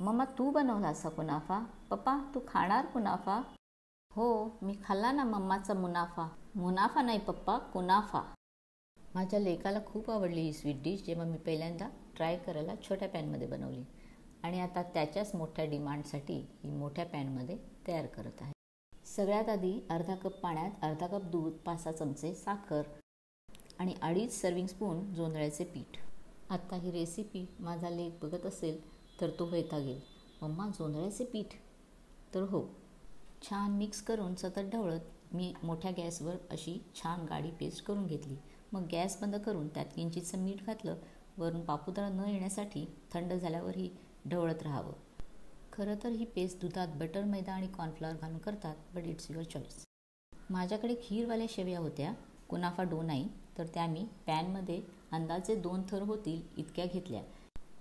Mamma तू बनवला असा कुनाफा? पप्पा तू खाणार कुनाफा? हो मी खाल्ला ना मम्माचा मुनाफा. मुनाफा नाही पप्पा, कुनाफा. माझ्या लेकाला खूप आवडली ही स्वीट डिश, जेव्हा मी पहिल्यांदा ट्राय करायला छोट्या पॅनमध्ये बनवली आणि आता त्याच्याच मोठ्या डिमांडसाठी ही मोठ्या पॅनमध्ये तयार करत आहे. सगळ्यात आधी अर्धा कप पाण्यात अर्धा कप दूध, 5-6 चमचे साखर आणि 2.5 सर्विंग स्पून जोंधळ्याचे पीठ. आत्ता ही रेसिपी माझा लेक बघत असेल तर तो वैतागेल, मम्मा जोंधळ्याचे पीठ? तर हो. छान मिक्स करून सतत ढवळत मी मोठ्या गॅसवर अशी छान गाढी पेस्ट करून घेतली. मग गॅस बंद करून त्यात किंचितसं मीठ घातलं. वरून पापुद्रा न येण्यासाठी थंड झाल्यावरही ढवळत राहावं. खरं तर ही पेस्ट दुधात बटर, मैदा आणि कॉर्नफ्लॉवर घालून करतात, बट इट्स युअर चॉईस. माझ्याकडे खीरवाल्या शेवया होत्या, कुनाफा डो नाही, तर त्या मी पॅनमध्ये अंदाजे 2 थर होतील इतक्या घेतल्या.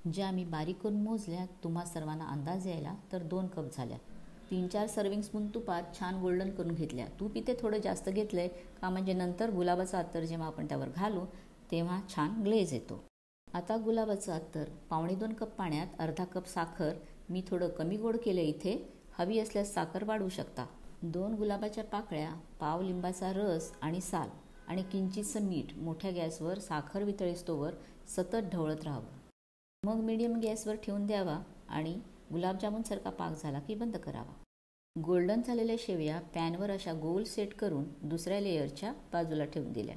ज्या मी बारीक करून मोजल्या, तुम्हा सर्वांना अंदाज यायला, तर 2 कप झाल्या. 3-4 सर्विंग स्पून तुपात छान गोल्डन करून घेतल्या. तूप इथे थोडं जास्त घेतलंय का, म्हणजे नंतर गुलाबाचं अत्तर जेव्हा आपण त्यावर घालू तेव्हा छान ग्लेज येतो. आता गुलाबाचं अत्तर 2.25 कप पाण्यात अर्धा कप साखर, मी थोडं कमी गोड केलं इथे, हवी असल्यास साखर वाढवू शकता. 2 गुलाबाच्या पाकळ्या, पाव लिंबाचा रस आणि साल आणि किंचितसं मीठ मोठ्या गॅसवर साखर वितळेस्तोवर सतत ढवळत राहावं. मग मीडियम गॅसवर ठेवून द्यावा आणि गुलाबजामुनसारखा पाक झाला की बंद करावा. गोल्डन झालेल्या शेवया पॅनवर अशा गोल सेट करून दुसऱ्या लेयरच्या बाजूला ठेवून दिल्या.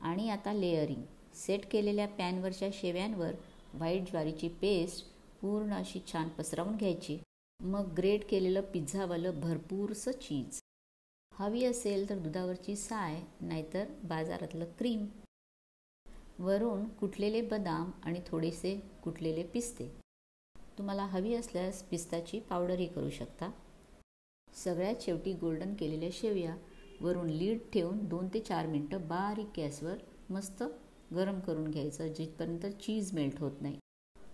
आणि आता लेयरिंग. सेट केलेल्या पॅनवरच्या शेव्यांवर व्हाईट ज्वारीची पेस्ट पूर्ण अशी छान पसरवून घ्यायची. मग ग्रेट केलेलं पिझ्झावालं भरपूरसं चीज. हवी असेल तर दुधावरची साय, नाहीतर बाजारातलं क्रीम. वरून कुटलेले बदाम आणि थोडेसे कुटलेले पिस्ते. तुम्हाला हवी असल्यास पिस्ताची पावडरही करू शकता. सगळ्यात शेवटी गोल्डन केलेल्या शेवया वरून लीड ठेवून 2 ते 4 मिनटं बारीक गॅसवर मस्त गरम करून घ्यायचं, जिथपर्यंत चीज मेल्ट होत नाही.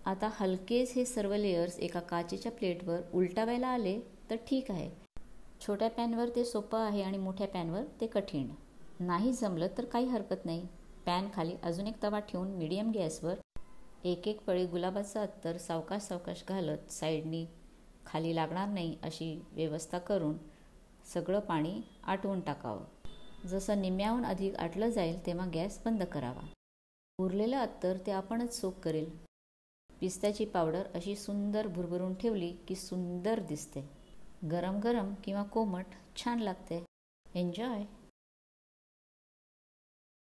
आता हलकेच हे सर्व लेयर्स एका काचेच्या प्लेटवर उलटावायला आले तर ठीक आहे. छोट्या पॅनवर ते सोपं आहे आणि मोठ्या पॅनवर ते कठीण. नाही जमलं तर काही हरकत नाही. पॅन खाली अजून एक तवा ठेवून मीडियम गॅसवर एक पळी गुलाबाचं अत्तर सावकाश सावकाश घालत साईडनी खाली लागणार नाही अशी व्यवस्था करून सगळं पाणी आटवून टाकावं. जसं निम्म्याहून अधिक आटलं जाईल तेव्हा गॅस बंद करावा. उरलेलं अत्तर ते आपणच सोक करेल. पिस्त्याची पावडर अशी सुंदर भुरभरून ठेवली की सुंदर दिसते. गरम गरम किंवा कोमट छान लागते. एन्जॉय.